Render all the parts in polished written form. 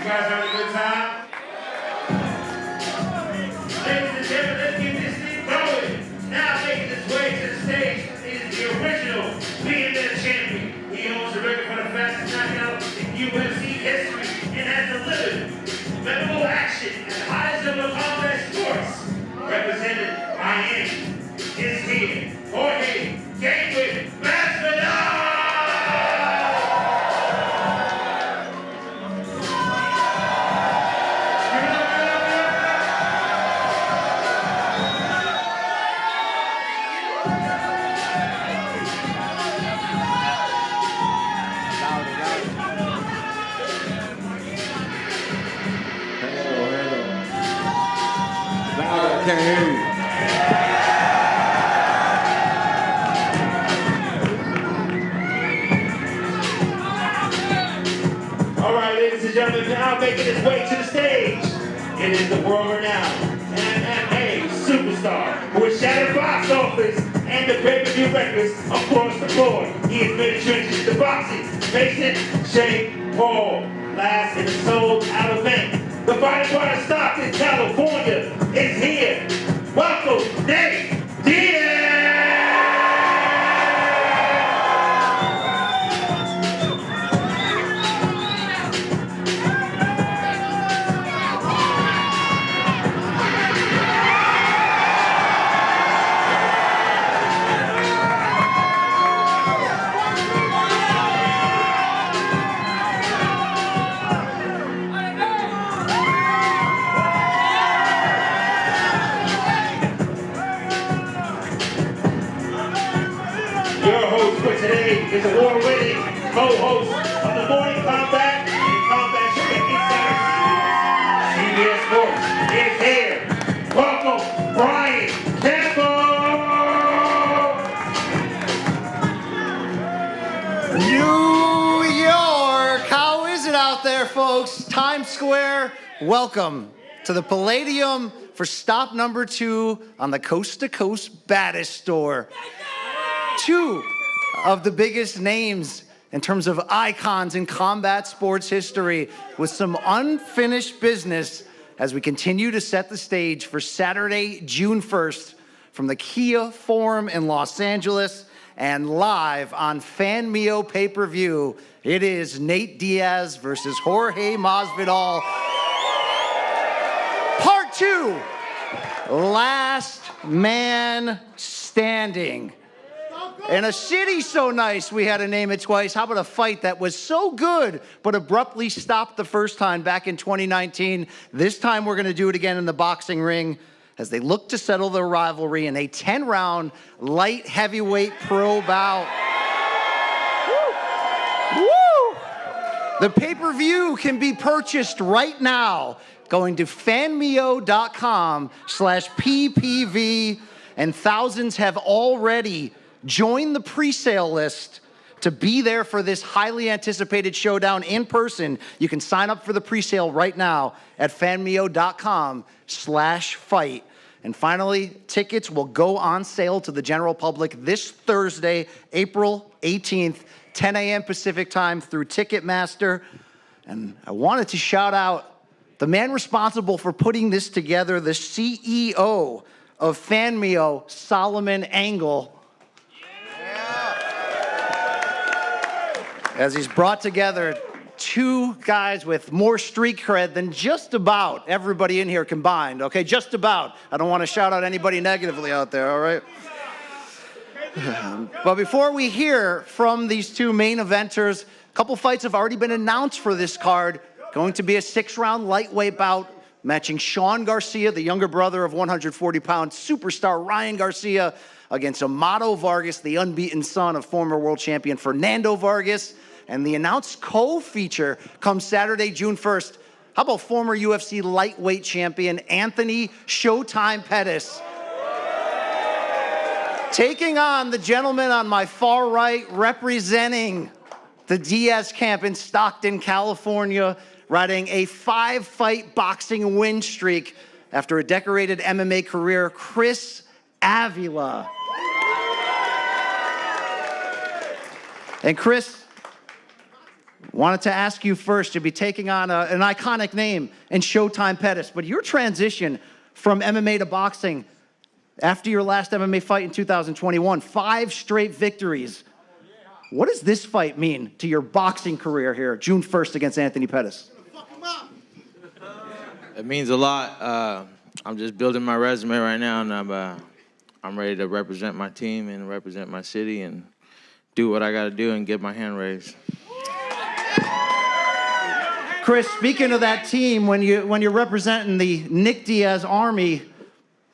You guys having a good time? Ladies and gentlemen, let's get this thing going. Now making his way to the stage is the original BNL champion. He owns the record for the fastest knockout in UFC history and has delivered memorable action at the highest level of combat sports. Representing Miami is here, Jorge Masvidal! Can't hear you. All right, ladies and gentlemen, now making his way to the stage. It is the world-renowned MMA superstar who has shattered box office and the pay-per-view records across the board. He has made a transition to boxing, facing Jake Paul last in a sold-out event. The bodyguard of Stockton, California is here. Welcome, Nate Diaz! Your host for today is award-winning co-host of the Morning Combat and Combat Show Insider CBS Sports is here. Welcome, Brian Campbell! New York! How is it out there, folks? Times Square, welcome to the Palladium for stop number 2 on the coast-to-coast baddest store. 2 of the biggest names in terms of icons in combat sports history with some unfinished business as we continue to set the stage for Saturday, June 1st from the Kia Forum in Los Angeles and live on FanMio pay-per-view. It is Nate Diaz versus Jorge Masvidal. Part 2, last man standing. In a city so nice, we had to name it twice. How about a fight that was so good, but abruptly stopped the first time back in 2019? This time we're going to do it again in the boxing ring as they look to settle their rivalry in a 10-round light heavyweight pro bout. Woo! Woo! The pay-per-view can be purchased right now going to fanmio.com/PPV, and thousands have already join the pre-sale list to be there for this highly anticipated showdown in person. You can sign up for the pre-sale right now at fanmio.com/fight. And finally, tickets will go on sale to the general public this Thursday, April 18th, 10 a.m. Pacific time through Ticketmaster. And I wanted to shout out the man responsible for putting this together, the CEO of FanMio, Solomon Angle. As he's brought together 2 guys with more street cred than just about everybody in here combined, okay? Just about. I don't want to shout out anybody negatively out there, all right? But before we hear from these 2 main eventers, a couple fights have already been announced for this card. Going to be a 6-round lightweight bout matching Sean Garcia, the younger brother of 140-pound superstar Ryan Garcia, against Amado Vargas, the unbeaten son of former world champion Fernando Vargas. And the announced co-feature comes Saturday, June 1st. How about former UFC lightweight champion Anthony Showtime Pettis taking on the gentleman on my far right representing the Diaz camp in Stockton, California, riding a 5-fight boxing win streak after a decorated MMA career, Chris Avila. And Chris, Wanted to ask you first, you'll be taking on an iconic name in Showtime Pettis, but your transition from MMA to boxing after your last MMA fight in 2021, 5 straight victories. What does this fight mean to your boxing career here, June 1st against Anthony Pettis? It means a lot. I'm just building my resume right now, and I'm ready to represent my team and represent my city and do what I got to do and get my hand raised. Chris, speaking of that team, when you're representing the Nick Diaz Army,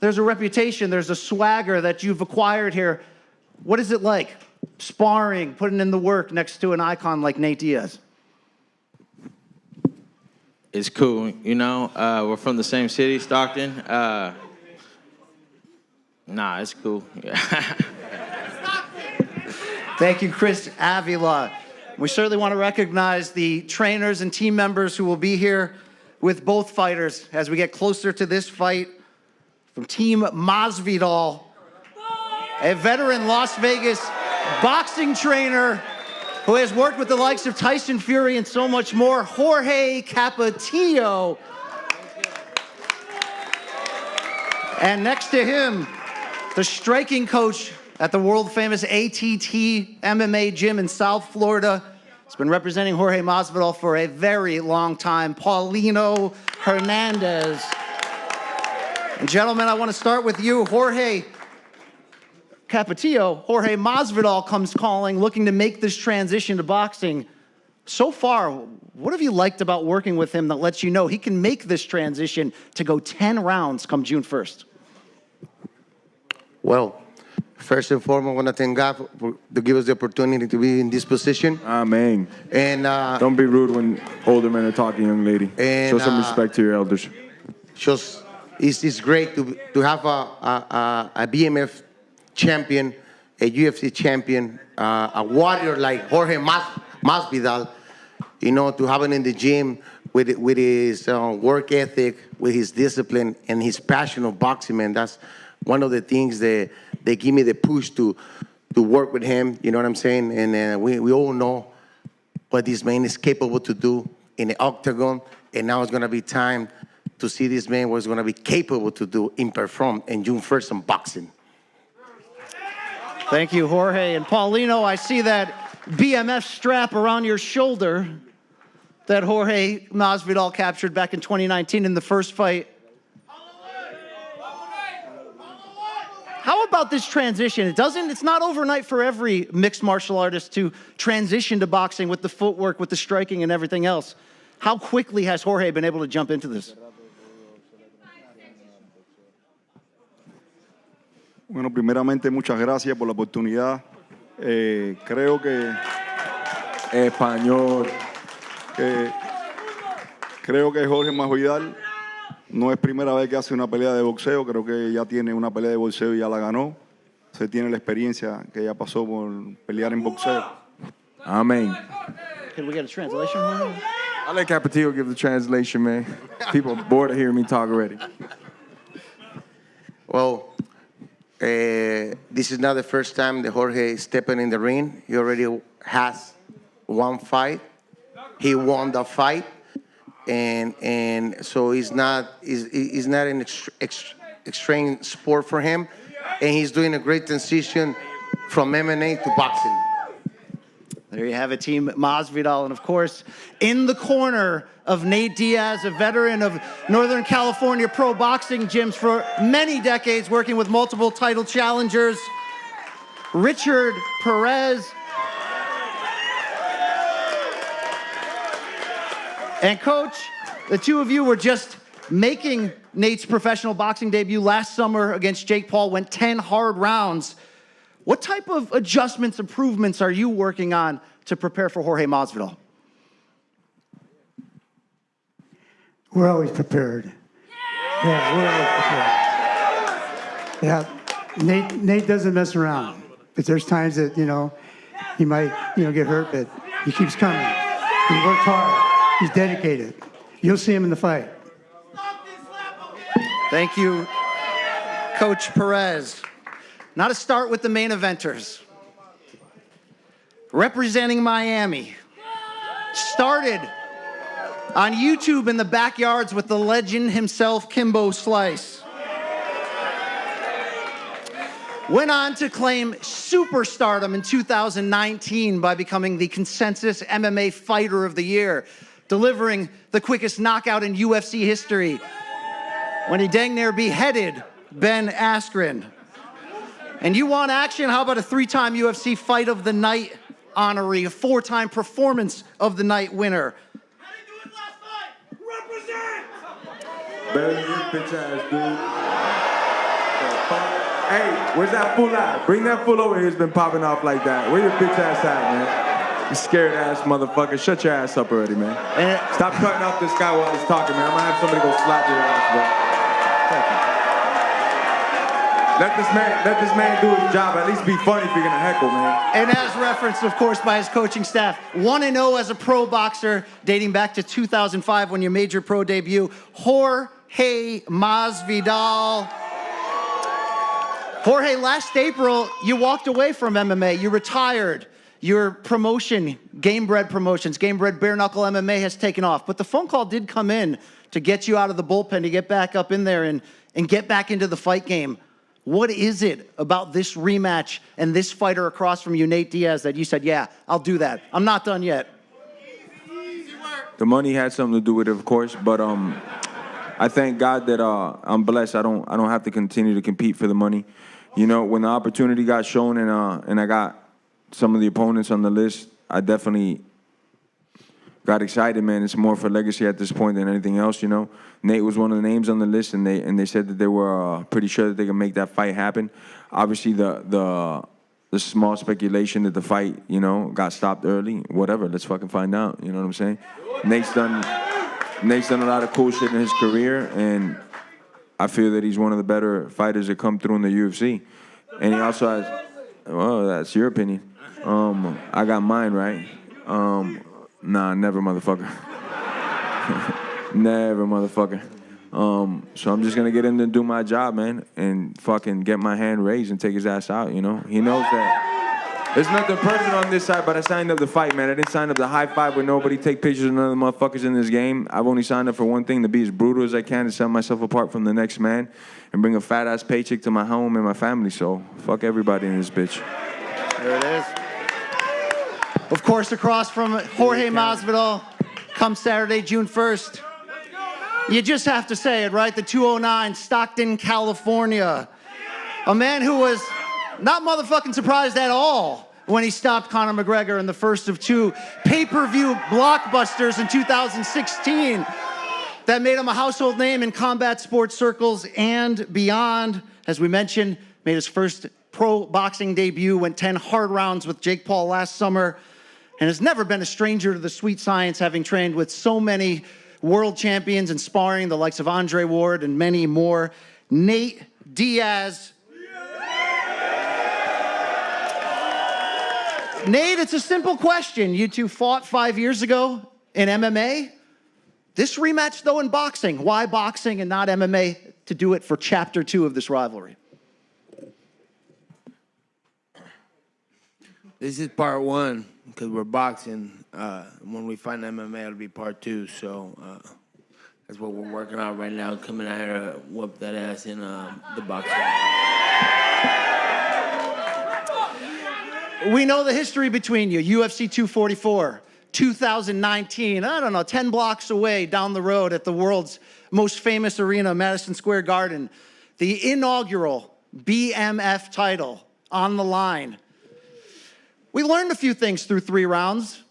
there's a reputation, there's a swagger that you've acquired here. What is it like, sparring, putting in the work next to an icon like Nate Diaz? It's cool, you know. We're from the same city, Stockton. It's cool. Thank you, Chris Avila. We certainly want to recognize the trainers and team members who will be here with both fighters as we get closer to this fight. From Team Masvidal, a veteran Las Vegas boxing trainer who has worked with the likes of Tyson Fury and so much more, Jorge Capetillo. And next to him, the striking coach at the world-famous ATT MMA gym in South Florida. He's been representing Jorge Masvidal for a very long time, Paulino Hernandez. And gentlemen, I want to start with you, Jorge Capetillo. Jorge Masvidal comes calling, looking to make this transition to boxing. So far, what have you liked about working with him that lets you know he can make this transition to go 10 rounds come June 1st? Well, first and foremost, I want to thank God to give us the opportunity to be in this position. Amen. And don't be rude when older men are talking, young lady. And, show some respect to your elders. It's great to have a BMF champion, a UFC champion, a warrior like Jorge Masvidal, you know, to have him in the gym with his work ethic, with his discipline, and his passion of boxing, man. That's one of the things that they give me the push to work with him, you know what I'm saying? And we all know what this man is capable to do in the octagon, and now it's going to be time to see this man what he's going to be capable to do and perform in June 1st in boxing. Thank you, Jorge. And Paulino, I see that BMF strap around your shoulder that Jorge Masvidal captured back in 2019 in the first fight. How about this transition? It's not overnight for every mixed martial artist to transition to boxing with the footwork, with the striking and everything else. How quickly has Jorge been able to jump into this? Bueno, primeramente, muchas gracias por la oportunidad. Creo que español. Creo que Jorge Masvidal no es primera vez que hace una pelea de boxeo. Creo que ya tiene una pelea de boxeo y ya la ganó. Se tiene la experiencia que ya pasó por pelear en boxeo. Amén. Can we get a translation, Jorge? I'll let Capetillo give the translation, man. People are bored of hearing me talk already. Well, this is not the first time that Jorge is stepping in the ring. He already has one fight. He won the fight, and so it's not an extreme sport for him, and he's doing a great transition from MMA to boxing. There you have it, Team Masvidal. And of course, in the corner of Nate Diaz, a veteran of Northern California pro boxing gyms for many decades, working with multiple title challengers, Richard Perez. And Coach, the two of you were just making Nate's professional boxing debut last summer against Jake Paul, went 10 hard rounds. What type of adjustments, improvements are you working on to prepare for Jorge Masvidal? We're always prepared. Yeah, we're always prepared. Yeah, Nate doesn't mess around. But there's times that, he might, get hurt, but he keeps coming. He works hard. He's dedicated. You'll see him in the fight. Thank you, Coach Perez. Now to start with the main eventers. Representing Miami, Started on YouTube in the backyards with the legend himself, Kimbo Slice. Went on to claim superstardom in 2019 by becoming the consensus MMA Fighter of the Year, delivering the quickest knockout in UFC history when he dang near beheaded Ben Askren. And you want action? How about a 3-time UFC Fight of the Night honoree, a 4-time Performance of the Night winner? How did you do it last fight? Represent! Better than your bitch ass, dude. Hey, where's that fool at? Bring that fool over here who's been popping off like that. Where your bitch ass at, man? You scared ass motherfucker. Shut your ass up already, man. Stop cutting off this guy while he's talking, man. I'm gonna have somebody go slap your ass, bro. Let this man do his job. At least be funny if you're gonna heckle, man. And as referenced, of course, by his coaching staff, 1-0 as a pro boxer, dating back to 2005 when you made your pro debut. Jorge Masvidal. Jorge, last April, you walked away from MMA. You retired. Your promotion, Gamebred Promotions, Gamebred Bare Knuckle MMA has taken off. But the phone call did come in to get you out of the bullpen, to get back up in there and get back into the fight game. What is it about this rematch and this fighter across from you, Nate Diaz, that you said, yeah, I'll do that. I'm not done yet? The money had something to do with it, of course, but I thank God that I'm blessed. I don't have to continue to compete for the money. You know, when the opportunity got shown and I got some of the opponents on the list, I definitely got excited, man. It's more for legacy at this point than anything else, you know. Nate was one of the names on the list, and they said that they were pretty sure that they could make that fight happen. Obviously, the small speculation that the fight, you know, got stopped early. Whatever, let's fucking find out. You know what I'm saying? Nate's done a lot of cool shit in his career, and I feel that he's one of the better fighters that come through in the UFC. And he also has, well, that's your opinion. I got mine, right? Nah, never, motherfucker. Never, motherfucker. So I'm just gonna get in there and do my job, man, and fucking get my hand raised and take his ass out, you know? He knows that. There's nothing personal on this side, but I signed up to fight, man. I didn't sign up to high five with nobody, take pictures of none of the motherfuckers in this game. I've only signed up for one thing, to be as brutal as I can, to set myself apart from the next man and bring a fat-ass paycheck to my home and my family. So fuck everybody in this bitch. There it is. Of course, across from Jorge Masvidal, come Saturday, June 1st. You just have to say it, right? The 209, Stockton, California. A man who was not motherfucking surprised at all when he stopped Conor McGregor in the first of 2 pay-per-view blockbusters in 2016 that made him a household name in combat sports circles and beyond. As we mentioned, made his first pro boxing debut, went 10 hard rounds with Jake Paul last summer, and has never been a stranger to the sweet science, having trained with so many world champions and sparring the likes of Andre Ward and many more. Nate Diaz. Nate, it's a simple question. You two fought 5 years ago in MMA. This rematch, though, in boxing. Why boxing and not MMA to do it for chapter 2 of this rivalry? This is part 1 because we're boxing. When we find MMA, it'll be part 2. So that's what we're working on right now. Coming out here to whoop that ass in the boxing. We know the history between you. UFC 244, 2019, I don't know, 10 blocks away down the road at the world's most famous arena, Madison Square Garden. The inaugural BMF title on the line. We learned a few things through 3 rounds,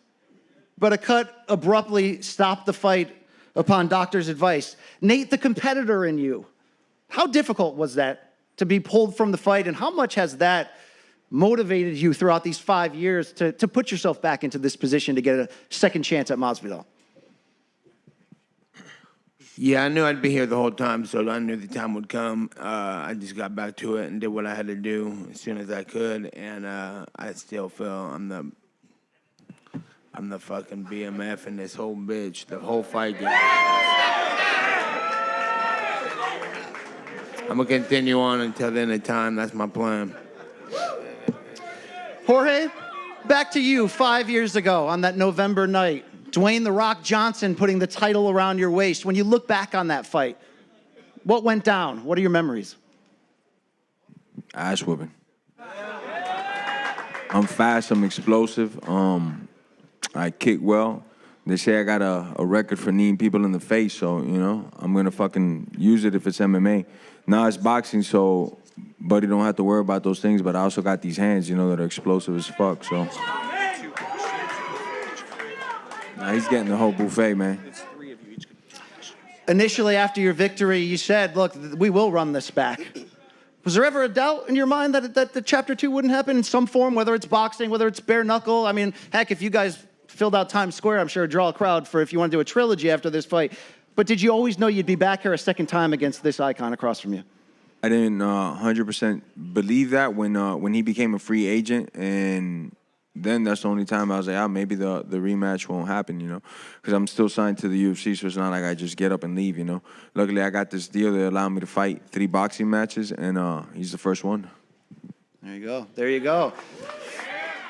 but a cut abruptly stopped the fight upon doctor's advice. Nate, the competitor in you, how difficult was that to be pulled from the fight, and how much has that motivated you throughout these 5 years to put yourself back into this position to get a second chance at Masvidal? Yeah, I knew I'd be here the whole time, so I knew the time would come. I just got back to it and did what I had to do as soon as I could, and I still feel I'm the fucking BMF in this whole bitch, the whole fight game. I'm gonna continue on until the end of time. That's my plan. Jorge, back to you 5 years ago on that November night, Dwayne "The Rock" Johnson putting the title around your waist. When you look back on that fight, what went down? What are your memories? Ass whooping. I'm fast, I'm explosive. I kick well. They say I got a record for kneeing people in the face, so, you know, I'm gonna fucking use it if it's MMA. Now it's boxing, so buddy don't have to worry about those things, but I also got these hands, you know, that are explosive as fuck, so. Nah, he's getting the whole buffet, man. Initially, after your victory, you said, look, we will run this back. Was there ever a doubt in your mind that the Chapter 2 wouldn't happen in some form, whether it's boxing, whether it's bare knuckle? I mean, heck, if you guys filled out Times Square, I'm sure it'd draw a crowd for if you want to do a trilogy after this fight. But did you always know you'd be back here a second time against this icon across from you? I didn't 100% believe that when he became a free agent, and then that's the only time I was like, maybe the rematch won't happen, you know, because I'm still signed to the UFC, so it's not like I just get up and leave, you know. Luckily, I got this deal that allowed me to fight 3 boxing matches, and he's the first one. There you go. There you go.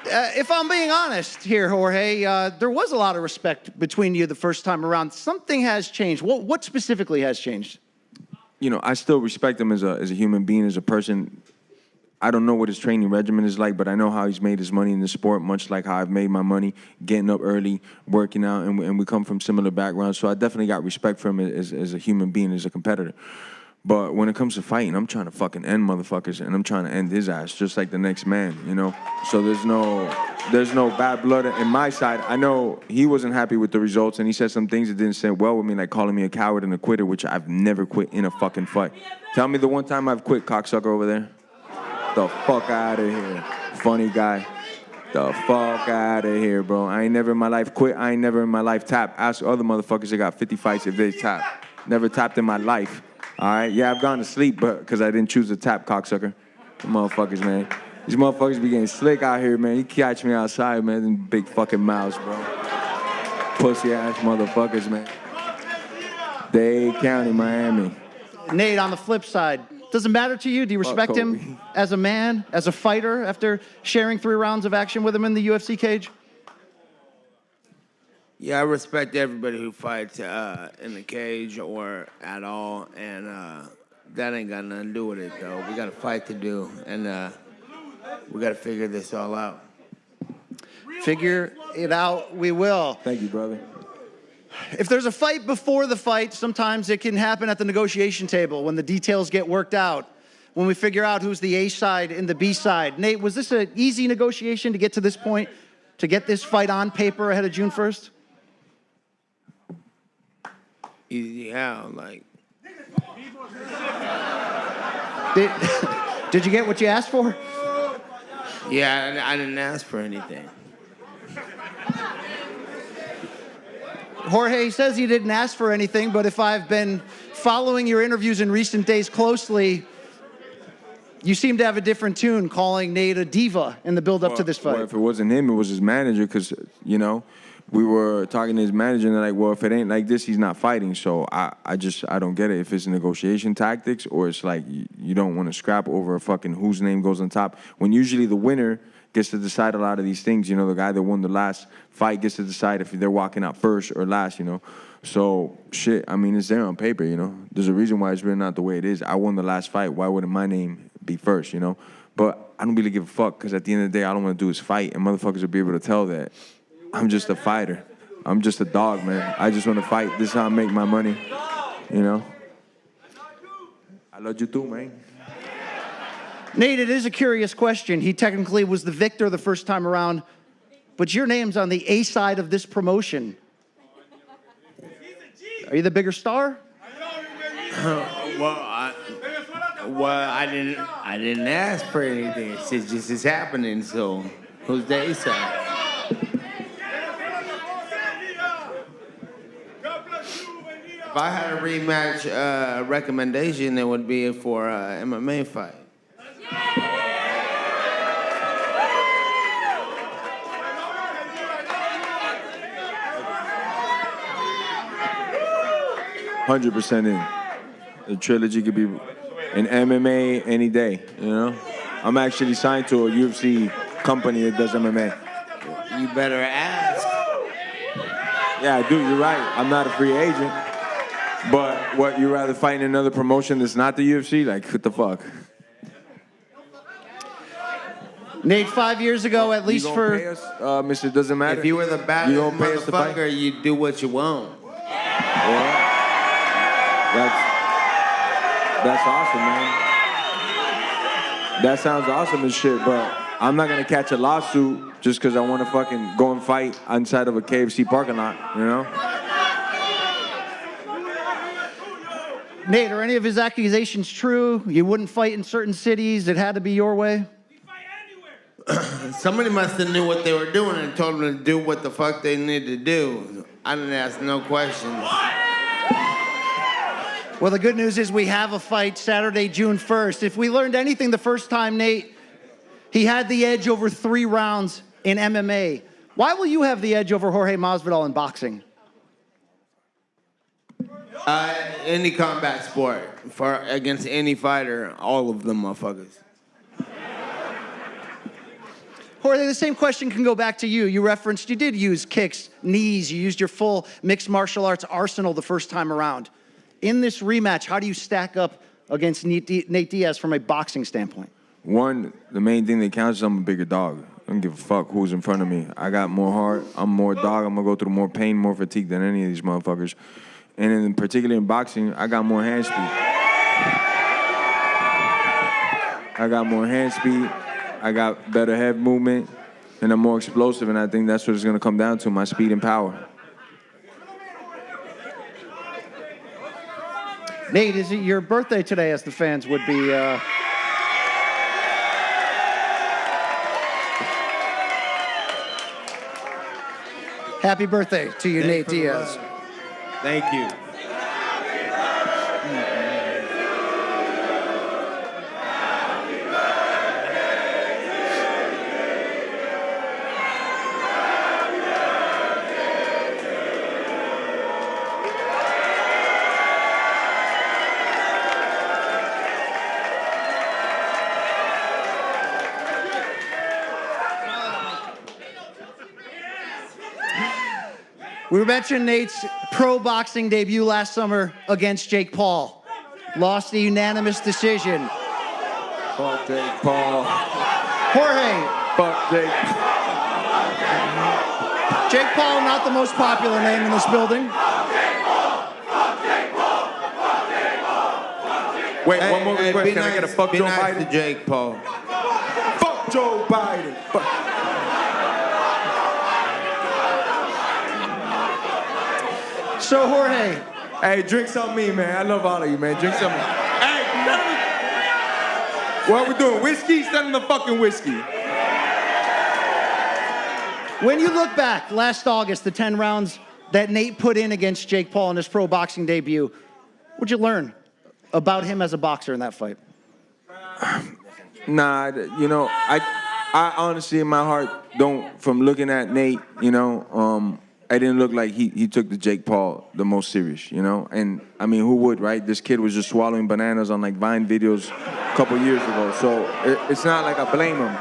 If I'm being honest here, Jorge, there was a lot of respect between you the first time around. Something has changed. What specifically has changed? You know, I still respect him as a human being, as a person. I don't know what his training regimen is like, but I know how he's made his money in the sport, much like how I've made my money getting up early, working out, and we come from similar backgrounds. So I definitely got respect for him as a human being, as a competitor. But when it comes to fighting, I'm trying to fucking end motherfuckers, and I'm trying to end his ass just like the next man, you know? So there's no bad blood in my side. I know he wasn't happy with the results, and he said some things that didn't sit well with me, like calling me a coward and a quitter, which I've never quit in a fucking fight. Tell me the one time I've quit, cocksucker over there. The fuck out of here, funny guy. The fuck out of here, bro. I ain't never in my life quit. I ain't never in my life tapped. Ask other motherfuckers that got 50 fights if they tap. Never tapped in my life. All right? Yeah, I've gone to sleep, but because I didn't choose to tap, cocksucker. Them motherfuckers, man. These motherfuckers be getting slick out here, man. You catch me outside, man. Them big fucking mouths, bro. Pussy ass motherfuckers, man. Dade County, Miami. Nate, on the flip side, does it matter to you? Do you respect him as a man, as a fighter, after sharing 3 rounds of action with him in the UFC cage? Yeah, I respect everybody who fights in the cage or at all, and that ain't got nothing to do with it, though. We got a fight to do, and we got to figure this all out. Figure it out, we will. Thank you, brother. If there's a fight before the fight, sometimes it can happen at the negotiation table when the details get worked out, when we figure out who's the A side and the B side. Nate, was this an easy negotiation to get to this point, to get this fight on paper ahead of June 1st? Easy how, like... Did you get what you asked for? Yeah, I didn't ask for anything. Jorge says he didn't ask for anything, but if I've been following your interviews in recent days closely, you seem to have a different tune, calling Nate a diva in the build-up to this fight. Well, if it wasn't him, it was his manager, because, you know, we were talking to his manager, and they're like, well, if it ain't like this, he's not fighting. So I don't get it. If it's negotiation tactics, or it's like you don't want to scrap over a fucking whose name goes on top, when usually the winner gets to decide a lot of these things. You know, the guy that won the last fight gets to decide if they're walking out first or last, you know. So, shit, I mean, it's there on paper, you know. There's a reason why it's written out the way it is. I won the last fight. Why wouldn't my name be first, you know? But I don't really give a fuck, because at the end of the day, all I want to do is fight, and motherfuckers will be able to tell that I'm just a fighter. I'm just a dog, man. I just want to fight. This is how I make my money, you know. I love you too, man. Nate, it is a curious question. He technically was the victor the first time around, but your name's on the A side of this promotion. Are you the bigger star? I didn't ask for anything. It's just is happening. So, who's the A side? If I had a rematch recommendation, it would be for an MMA fight. 100% in. The trilogy could be in MMA any day, you know? I'm actually signed to a UFC company that does MMA. You better ask. Yeah, dude, you're right. I'm not a free agent. But what, you rather fight in another promotion that's not the UFC? Like, what the fuck? Nate, 5 years ago, at least you for... pay us, Mr. Doesn't Matter? If you were the baddest you gonna pay us to fight? motherfucker, you do what you want. Yeah. That's awesome, man. That sounds awesome as shit, but I'm not gonna catch a lawsuit just because I want to fucking go and fight inside of a KFC parking lot, you know? Nate, are any of his accusations true? You wouldn't fight in certain cities. It had to be your way? Somebody must have knew what they were doing and told them to do what the fuck they needed to do. I didn't ask no questions. Well, the good news is we have a fight Saturday, June 1st. If we learned anything the first time, Nate, he had the edge over 3 rounds in MMA. Why will you have the edge over Jorge Masvidal in boxing? Any combat sport, against any fighter, all of them motherfuckers. Jorge, the same question can go back to you. You referenced you did use kicks, knees. You used your full mixed martial arts arsenal the first time around. In this rematch, how do you stack up against Nate Diaz from a boxing standpoint? One, the main thing that counts is I'm a bigger dog. I don't give a fuck who's in front of me. I got more heart. I'm more dog. I'm going to go through more pain, more fatigue than any of these motherfuckers. And in particular in boxing, I got more hand speed. I got more hand speed. I got better head movement. And I'm more explosive. And I think that's what it's going to come down to, my speed and power. Nate, is it your birthday today, as the fans would be? Happy birthday to you, Nate Diaz. Thank you. We mentioned Nate's pro boxing debut last summer against Jake Paul. Lost a unanimous decision. Fuck Jake Paul. Jorge. Fuck Jake. Jake Paul, not the most popular name in this building. Wait, one more request. Can I get a fuck Joe nice Biden? to Jake Paul. Fuck Joe Biden. Fuck. So, Jorge. Hey, drink something me, man. I love all of you, man. Drink something. Hey, what are we doing? Whiskey? Send them the fucking whiskey. When you look back last August, the 10 rounds that Nate put in against Jake Paul in his pro boxing debut, what'd you learn about him as a boxer in that fight? Nah, you know, I honestly in my heart don't, from looking at Nate, you know, I didn't look like he took the Jake Paul the most serious, you know? And, I mean, who would, right? This kid was just swallowing bananas on, like, Vine videos a couple years ago. So it's not like I blame him.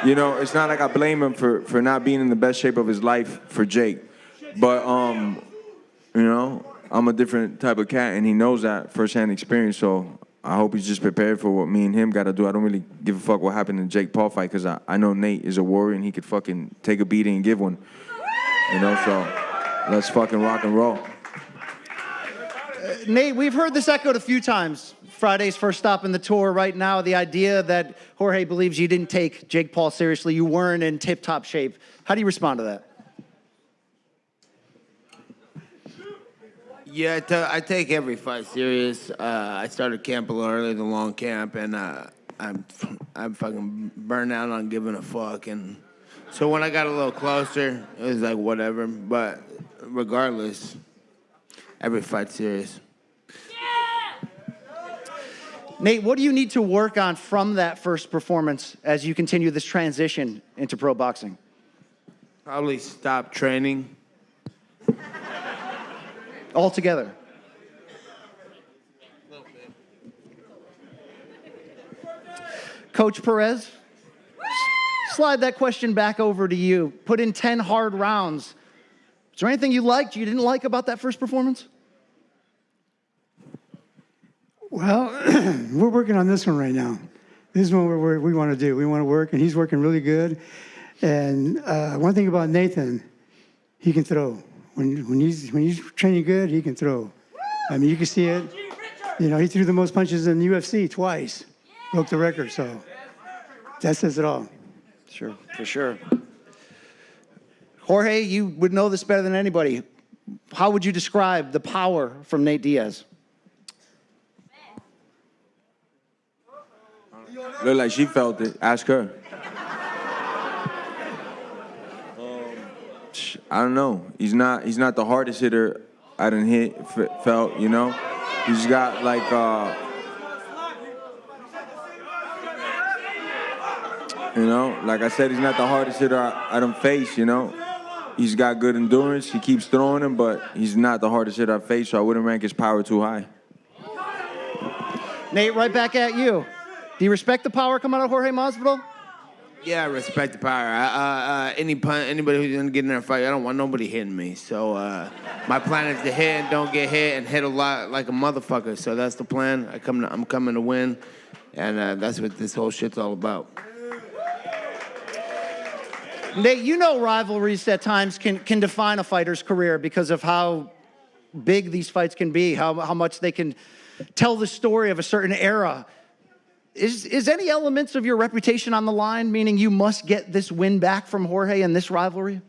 You know, it's not like I blame him for not being in the best shape of his life for Jake. But, you know, I'm a different type of cat, and he knows that firsthand experience. So I hope he's just prepared for what me and him got to do. I don't really give a fuck what happened in the Jake Paul fight because I know Nate is a warrior, and he could fucking take a beating and give one. You know, so let's fucking rock and roll. Nate, we've heard this echoed a few times. Friday's first stop in the tour right now, the idea that Jorge believes you didn't take Jake Paul seriously, you weren't in tip-top shape. How do you respond to that? Yeah, I take every fight serious. I started camp a little early, the long camp, and I'm fucking burned out on giving a fuck. And so when I got a little closer, it was like whatever. But regardless, every fight's serious. Nate, what do you need to work on from that first performance as you continue this transition into pro boxing? Probably stop training. Altogether. Coach Perez, slide that question back over to you. Put in 10 hard rounds. Is there anything you liked, you didn't like about that first performance? Well, we're working on this one right now. This is what we want to do. We want to work, and he's working really good. And one thing about Nathan, he can throw. When he's training good, he can throw. I mean, you can see it. You know, he threw the most punches in the UFC twice. Broke the record, so that says it all. Sure, for sure. Jorge, you would know this better than anybody. How would you describe the power from Nate Diaz? Look like she felt it. Ask her. I don't know. He's not the hardest hitter I done felt, you know? He's got like, you know, like I said, he's not the hardest hitter I done faced, you know? He's got good endurance. He keeps throwing him, but he's not the hardest hitter I faced, so I wouldn't rank his power too high. Nate, right back at you. Do you respect the power coming out of Jorge Masvidal? Yeah, I respect the power. Anybody who's gonna get in there and fight, I don't want nobody hitting me. So my plan is to hit and don't get hit and hit a lot like a motherfucker. So that's the plan. I'm coming to win, and that's what this whole shit's all about. Nate, you know rivalries at times can define a fighter's career because of how big these fights can be, how much they can tell the story of a certain era. Is any elements of your reputation on the line, meaning you must get this win back from Jorge in this rivalry?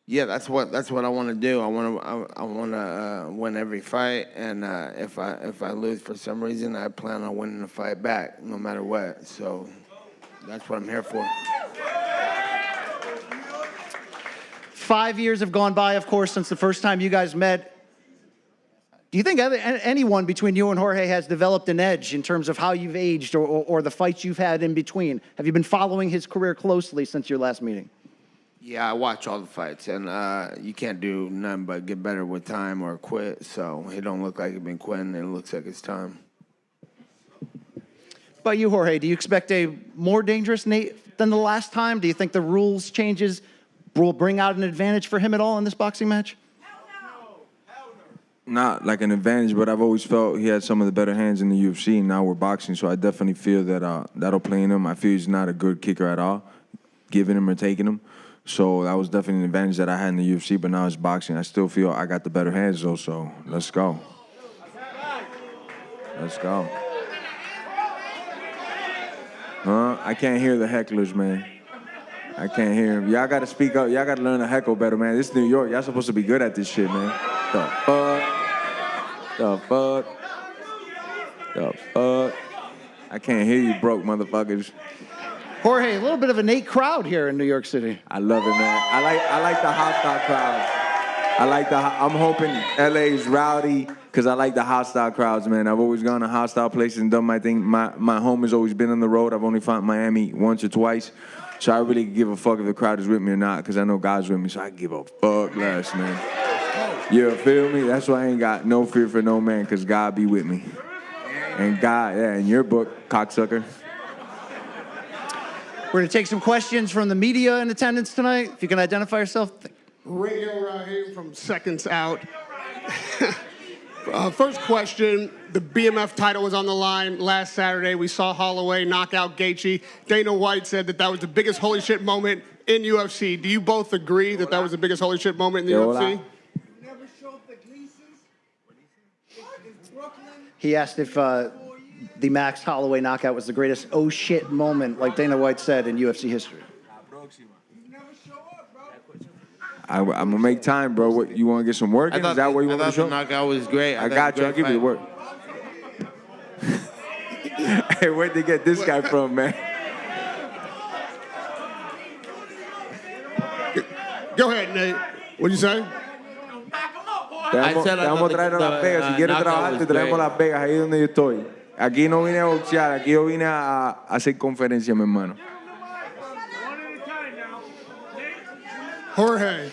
Yeah, that's what I want to do. I want to win every fight, and if I lose for some reason, I plan on winning the fight back, no matter what. So that's what I'm here for. 5 years have gone by, of course, since the first time you guys met. Do you think anyone between you and Jorge has developed an edge in terms of how you've aged or the fights you've had in between? Have you been following his career closely since your last meeting? Yeah, I watch all the fights, and you can't do nothing but get better with time or quit. So it don't look like he's been quitting. It looks like it's time. About you, Jorge, do you expect a more dangerous Nate than the last time? Do you think the rules changes will bring out an advantage for him at all in this boxing match? Not like an advantage, but I've always felt he had some of the better hands in the UFC, and now we're boxing, so I definitely feel that that'll play in him. I feel he's not a good kicker at all, giving him or taking him. So that was definitely an advantage that I had in the UFC, but now it's boxing. I still feel I got the better hands, though, so let's go. Let's go. Huh? I can't hear the hecklers, man. I can't hear them. Y'all got to speak up. Y'all got to learn to heckle better, man. This is New York. Y'all supposed to be good at this shit, man. The fuck? The fuck? The fuck? I can't hear you broke motherfuckers. Jorge, a little bit of a Nate crowd here in New York City. I love it, man. I like the hostile crowds. I'm hoping LA is rowdy because I like the hostile crowds, man. I've always gone to hostile places and done my thing. My home has always been on the road. I've only fought Miami once or twice. So I really give a fuck if the crowd is with me or not because I know God's with me, so I give a fuck less, man. You feel me? That's why I ain't got no fear for no man because God be with me. And God, yeah, in your book, cocksucker. We're going to take some questions from the media in attendance tonight. If you can identify yourself. Radio Rahim from Seconds Out. First question, the BMF title was on the line last Saturday. We saw Holloway knock out Gaethje. Dana White said that was the biggest holy shit moment in UFC. Do you both agree that was the biggest holy shit moment in the UFC? He asked if the Max Holloway knockout was the greatest oh shit moment, like Dana White said, in UFC history. I'm going to make time, bro. What, you want to get some work in? Is that what you want to show? The knockout was great. I got you. I'll give you the work. Hey, where'd they get this guy from, man? Go ahead, Nate. What'd you say? Te vamos a traer a Las Vegas. Si quieres trabajar, te traemos a Las Vegas, ahí donde yo estoy. Aquí no vine a boxear, aquí yo vine a hacer conferencia, mi hermano. Jorge,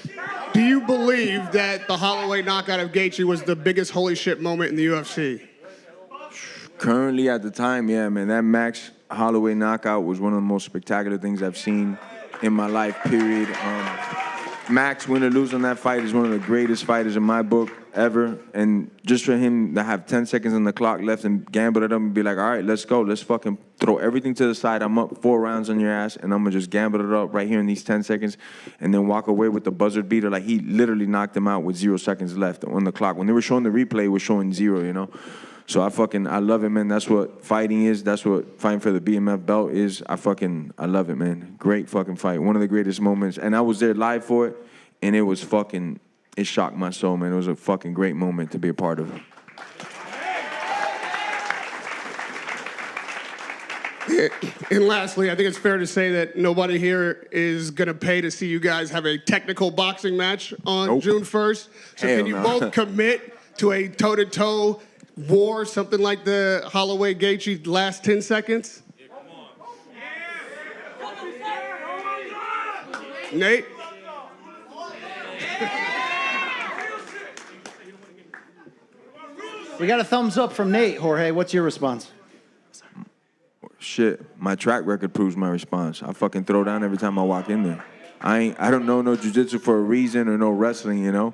do you believe that the Holloway knockout of Gaethje was the biggest holy shit moment in the UFC? Currently, at the time, yeah, man. That Max Holloway knockout was one of the most spectacular things I've seen in my life, period. Max, win or lose on that fight, is one of the greatest fighters in my book ever. And just for him to have 10 seconds on the clock left and gamble it up and be like, all right, let's go. Let's fucking throw everything to the side. I'm up 4 rounds on your ass, and I'm going to just gamble it up right here in these 10 seconds and then walk away with the buzzer beater. Like, he literally knocked him out with 0 seconds left on the clock. When they were showing the replay, it was showing 0, you know? So I love it, man. That's what fighting is. That's what fighting for the BMF belt is. I love it, man. Great fucking fight. One of the greatest moments. And I was there live for it, and it shocked my soul, man. It was a fucking great moment to be a part of. And lastly, I think it's fair to say that nobody here is going to pay to see you guys have a technical boxing match on June 1st. So Hell can you no. both commit to a toe-to-toe war, something like the Holloway-Gaethje last 10 seconds? Nate? We got a thumbs up from Nate. Jorge, what's your response? Shit, my track record proves my response. I fucking throw down every time I walk in there. I don't know no jiu-jitsu for a reason or no wrestling, you know?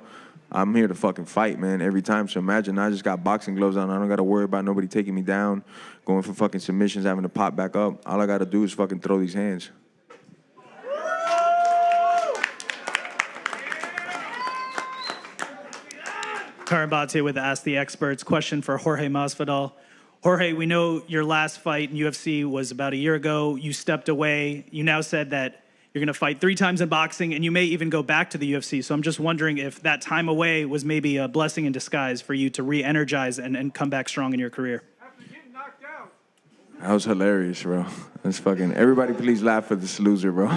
I'm here to fucking fight, man, every time. So imagine I just got boxing gloves on. I don't got to worry about nobody taking me down, going for fucking submissions, having to pop back up. All I got to do is fucking throw these hands. Karabate with Ask the Experts. Question for Jorge Masvidal. Jorge, we know your last fight in UFC was about a year ago. You stepped away. You now said that you're going to fight 3 times in boxing, and you may even go back to the UFC. So I'm just wondering if that time away was maybe a blessing in disguise for you to re-energize and come back strong in your career. That was hilarious, bro. That's fucking... Everybody please laugh for this loser, bro.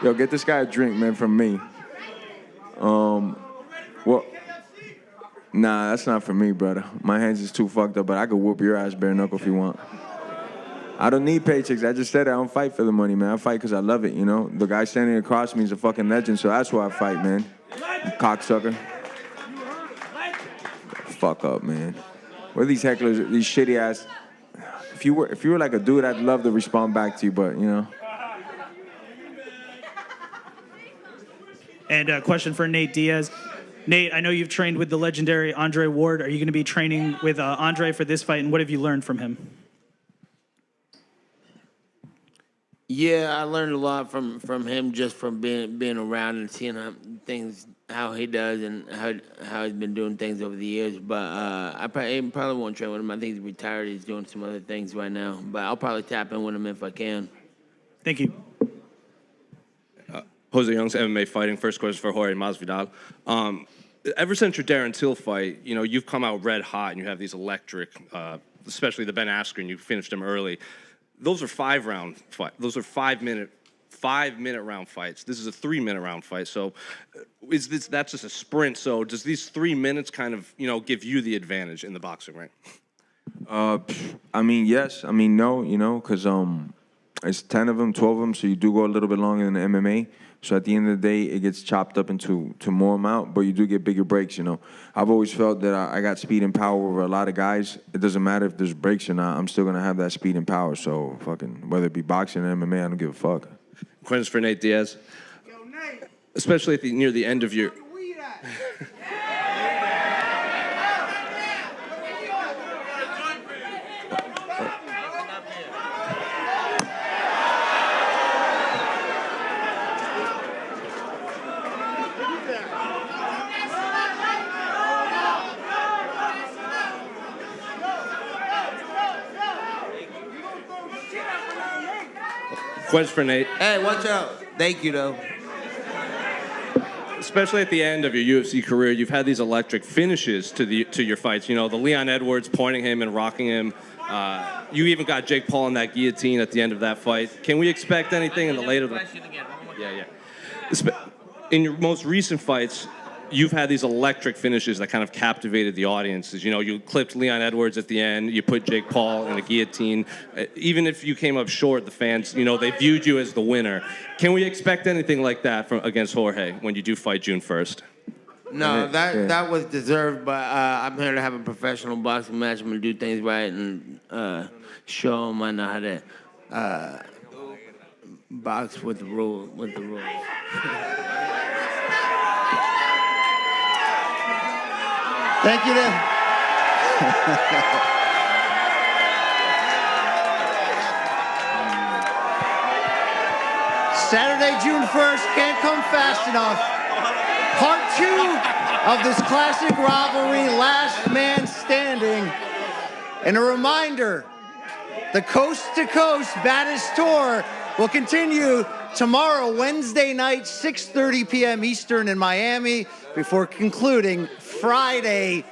Yo, get this guy a drink, man, from me. Well... Nah, that's not for me, brother. My hands is too fucked up, but I could whoop your ass bare knuckle if you want. I don't need paychecks. I just said it. I don't fight for the money, man. I fight because I love it, you know? The guy standing across me is a fucking legend, so that's why I fight, man. You cocksucker. Fuck up, man. What are these hecklers, these shitty ass... If you were like a dude, I'd love to respond back to you, but, you know... And a question for Nate Diaz. Nate, I know you've trained with the legendary Andre Ward. Are you going to be training with Andre for this fight, and what have you learned from him? Yeah, I learned a lot from him just from being around and seeing how he does and how he's been doing things over the years. But I probably won't train with him. I think he's retired. He's doing some other things right now. But I'll probably tap in with him if I can. Thank you. Jose Young's MMA fighting. First question for Jorge Masvidal. Ever since your Darren Till fight, you know, you've come out red hot and you have these electric, especially the Ben Askren, you finished him early. Those are 5-round fights. Those are 5-minute round fights. This is a 3-minute round fight. So that's just a sprint. So does these 3 minutes kind of, you know, give you the advantage in the boxing ring? I mean, yes. I mean, no, you know, because it's 10 of them, 12 of them, so you do go a little bit longer than the MMA. So at the end of the day, it gets chopped up into more amount, but you do get bigger breaks, you know. I've always felt that I got speed and power over a lot of guys. It doesn't matter if there's breaks or not. I'm still going to have that speed and power. So fucking, whether it be boxing or MMA, I don't give a fuck. Questions for Nate Diaz. Especially near the end of your... Question for Nate. Hey, watch out. Thank you, though. Especially at the end of your UFC career, you've had these electric finishes to your fights. You know, the Leon Edwards pointing him and rocking him. You even got Jake Paul in that guillotine at the end of that fight. Can we expect anything in the later? Yeah. In your most recent fights, you've had these electric finishes that kind of captivated the audiences. You know, you clipped Leon Edwards at the end, you put Jake Paul in a guillotine. Even if you came up short, the fans, you know, they viewed you as the winner. Can we expect anything like that against Jorge when you do fight June 1st? No, that was deserved, but I'm here to have a professional boxing match. I'm going to do things right and show them I know how to box with the rules. Thank you, then. Saturday, June 1st, can't come fast enough. Part 2 of this classic rivalry, Last Man Standing. And a reminder, the Coast to Coast Baddest Tour will continue tomorrow, Wednesday night, 6:30 p.m. Eastern in Miami, before concluding Friday,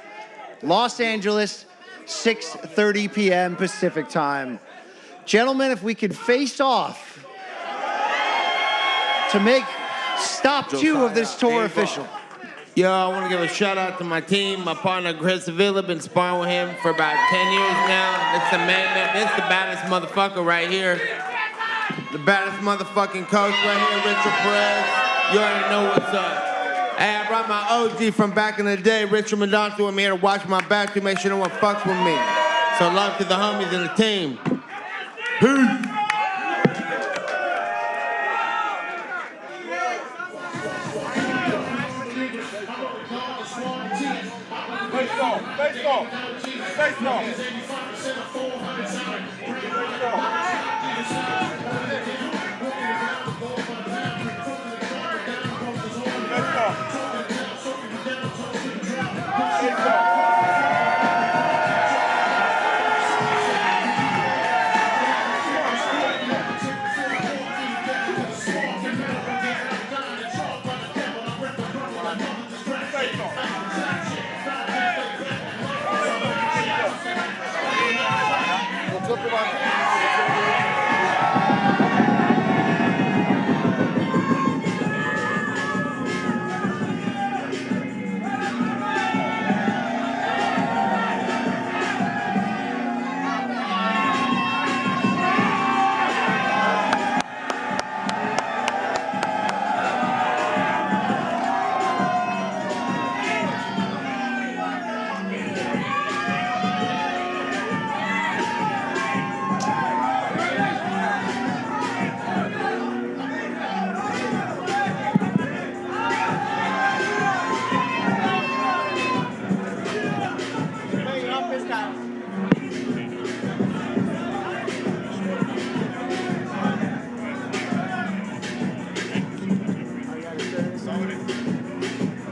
Los Angeles, 6:30 p.m. Pacific time. Gentlemen, if we could face off to make stop 2 of this tour official. Yo, I want to give a shout out to my team, my partner Chris Avila. Been sparring with him for about 10 years now. This the man, this the baddest motherfucker right here. The baddest motherfucking coach right here, Richard Perez. You already know what's up. Hey, I brought my OG from back in the day, Richard Madonto, with me here to watch my back to make sure no one fucks with me. So love to the homies and the team. Peace.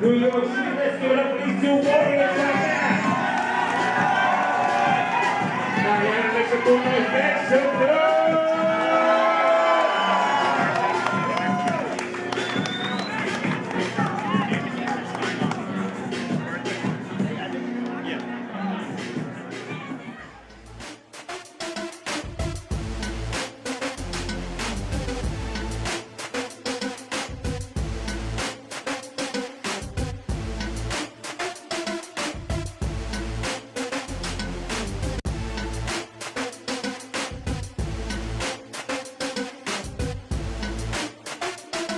New York City, let's give it up for these 2 warriors.